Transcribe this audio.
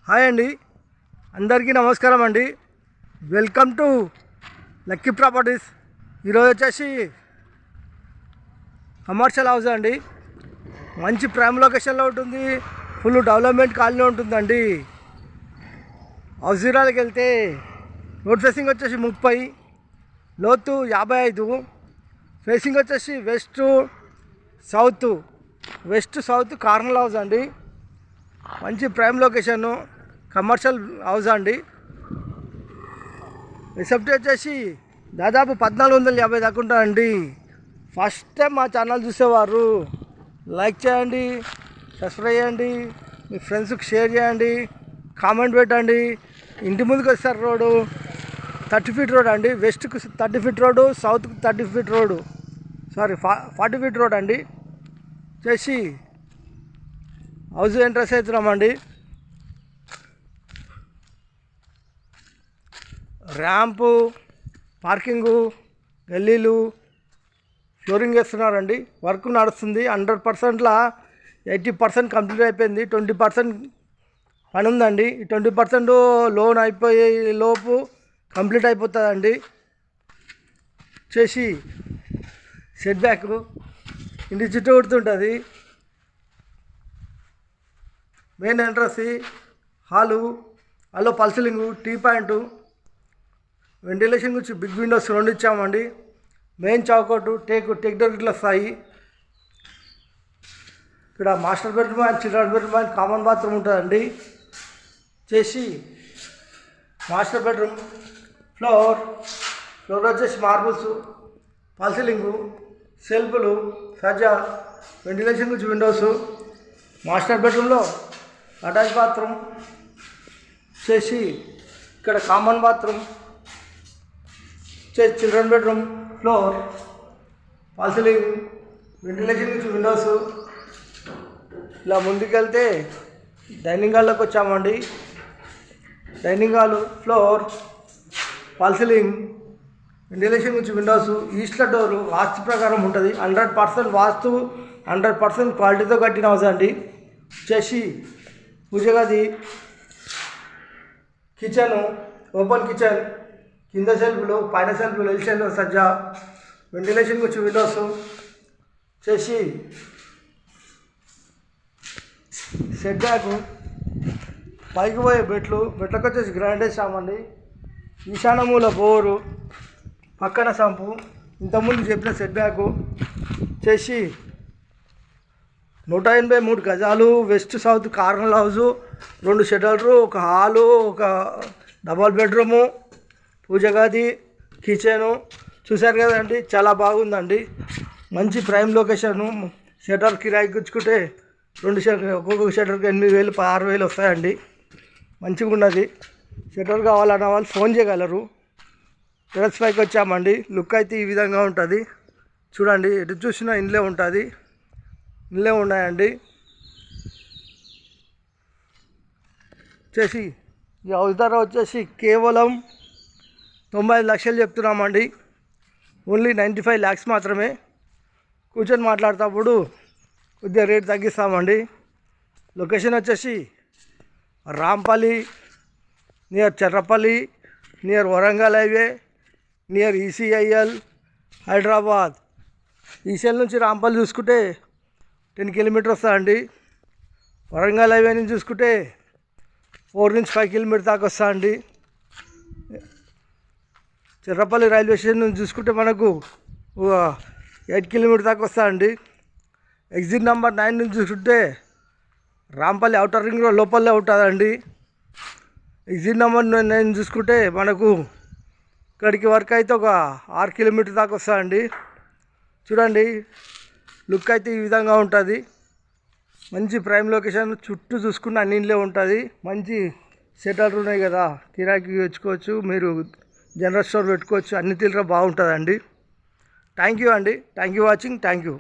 Hi అండి, అందరికీ నమస్కారం అండి. Welcome to lucky properties. ఈరోజు వచ్చేసి కమర్షియల్ హౌస్ అండి. మంచి ప్రైమ్ లొకేషన్లో ఉంటుంది, ఫుల్ డెవలప్మెంట్ కాలనీ ఉంటుందండి. హౌస్ వివరాలకు వెళ్తే రోడ్ ఫేసింగ్ వచ్చేసి 30, లోతు 55, ఫేసింగ్ వచ్చేసి వెస్ట్ సౌత్ కార్నర్ హౌస్ అండి. మంచి ప్రైమ్ లొకేషను, కమర్షియల్ హౌస్ అండి. రిసెప్ట్ వచ్చేసి దాదాపు 1450 దాకా ఉంటుందండి. ఫస్ట్ టైం మా ఛానల్ చూసేవారు లైక్ చేయండి, సబ్స్క్రైబ్ చేయండి, మీ ఫ్రెండ్స్కి షేర్ చేయండి, కామెంట్ పెట్టండి. ఇంటి ముందుకు వస్తారు రోడ్డు 30 ఫీట్ రోడ్ అండి. వెస్ట్కు 30 ఫీట్ రోడ్డు, సౌత్కు 30 ఫీట్ రోడ్డు, 40 ఫీట్ రోడ్ అండి. చేసి హౌస్ ఎంట్రెన్స్ అవుతున్నామండి. ర్యాంపు, పార్కింగు, గల్లీలు, ఫ్లోరింగ్ వేస్తున్నారండి. వర్క్ నడుస్తుంది. 100%లా 80% కంప్లీట్ అయిపోయింది. 20% పని ఉందండి. ఈ 20% లోన్ అయిపోయే లోపు కంప్లీట్ అయిపోతుందండి. చేసి సెట్ బ్యాక్ ఇంటి చుట్టూ కొడుతుంటుంది. మెయిన్ ఎంట్రన్స్, హాలో పల్సలింగు, టీ పాయింటు, వెంటిలేషన్ గురించి బిగ్ విండోస్ 2 ఇచ్చామండి. మెయిన్ చౌకట్టు టేక్ డోర్ ఇట్లా వస్తాయి. ఇక్కడ master bedroom and children bedroom and common bathroom ఉంటుందండి. చేసి మాస్టర్ బెడ్రూమ్ ఫ్లోర్ వచ్చేసి మార్బుల్స్, పల్సలింగు, సెల్ఫ్లు, సజ్జా, వెంటిలేషన్ గురించి విండోస్. మాస్టర్ బెడ్రూమ్లో అటాచ్ బాత్రూమ్ చేసి ఇక్కడ కామన్ బాత్రూమ్ చేసి children bedroom, floor, false ceiling, ventilation నుంచి విండోస్. ఇలా ముందుకెళ్తే డైనింగ్ హాల్లోకి వచ్చామండి. Dining hall, floor, false ceiling, ventilation నుంచి విండోస్. ఈస్ట్ల డోరు వాస్తు ప్రకారం ఉంటుంది. 100% వాస్తు, 100% క్వాలిటీతో కట్టిన హౌస్ అండి. చేసి పూజ గది, కిచెను, ఓపెన్ కిచెన్, కింద సెల్ఫ్లు, పైన సెల్ఫ్లు, ఎల్షన్ సజ్జా, వెంటిలేషన్ గురించి విండోస్. చేసి సెట్ బ్యాక్, పైకి పోయే బెట్లకు వచ్చేసి గ్రాండేజ్ సామండి. ఈశాన్యమూల బోరు, పక్కన సంపు, ఇంతకుముందు చెప్పిన సెట్ బ్యాకు. చేసి 183 గజాలు, వెస్ట్ సౌత్ కార్నర్ హౌజు, 2 షెటర్లు, ఒక హాలు, ఒక డబల్ బెడ్రూము, పూజ గది, కిచెను. చూశారు కదండి, చాలా బాగుందండి. మంచి ప్రైమ్ లొకేషను. షెటర్ కిరాయి గుచ్చుకుంటే 2 షెటర్, ఒక్కొక్క షెటర్కి 8,000, 16,000 వస్తాయండి. మంచిగా ఉన్నది. షెటర్ కావాలన్న వాళ్ళు ఫోన్ చేయగలరు. టెర్రస్ పైకి వచ్చామండి. లుక్ అయితే ఈ విధంగా ఉంటుంది. చూడండి, ఎటు చూసినా ఇండ్లే ఉంటుంది. ఇళ్ళే ఉన్నాయండి. చేసి ఈ హౌస్ ధర వచ్చేసి కేవలం 95 లక్షలు చెప్తున్నామండి. ఓన్లీ 95 lakhs మాత్రమే. కూర్చొని మాట్లాడేటప్పుడు కొద్దిగా రేట్ తగ్గిస్తామండి. లొకేషన్ వచ్చేసి Rampally, near Cherrapally, near Warangal highway, near ECIL, Hyderabad. ECIL నుంచి రాంపల్లి చూసుకుంటే 10 కిలోమీటర్ వస్తుందండి. వరంగల్ హైవే నుంచి చూసుకుంటే 4 నుంచి 5 కిలోమీటర్ దాకా వస్తుందండి. చిర్రపల్లి రైల్వే స్టేషన్ నుంచి చూసుకుంటే మనకు 8 కిలోమీటర్ దాకా వస్తుందండి. ఎగ్జిట్ నెంబర్ 9 నుంచి చూసుకుంటే రాంపల్లి అవుటర్ రింగ్ రోడ్ లోపలే ఉంటుందండి. ఎగ్జిట్ నెంబర్ 9 చూసుకుంటే మనకు ఇక్కడికి వరకు అయితే ఒక 6 కిలోమీటర్ దాకా వస్తుందండి. చూడండి, లుక్ అయితే ఈ విధంగా ఉంటుంది. మంచి ప్రైమ్ లొకేషన్, చుట్టూ చూసుకున్న అన్ని ఇండ్లే ఉంటుంది. మంచి సెటర్లు ఉన్నాయి కదా, కిరాయికి తెచ్చుకోవచ్చు, మీరు జనరల్ స్టోర్ పెట్టుకోవచ్చు. అన్ని తీరుగా బాగుంటుందండి. థ్యాంక్ యూ అండి. Thank you watching. Thank you.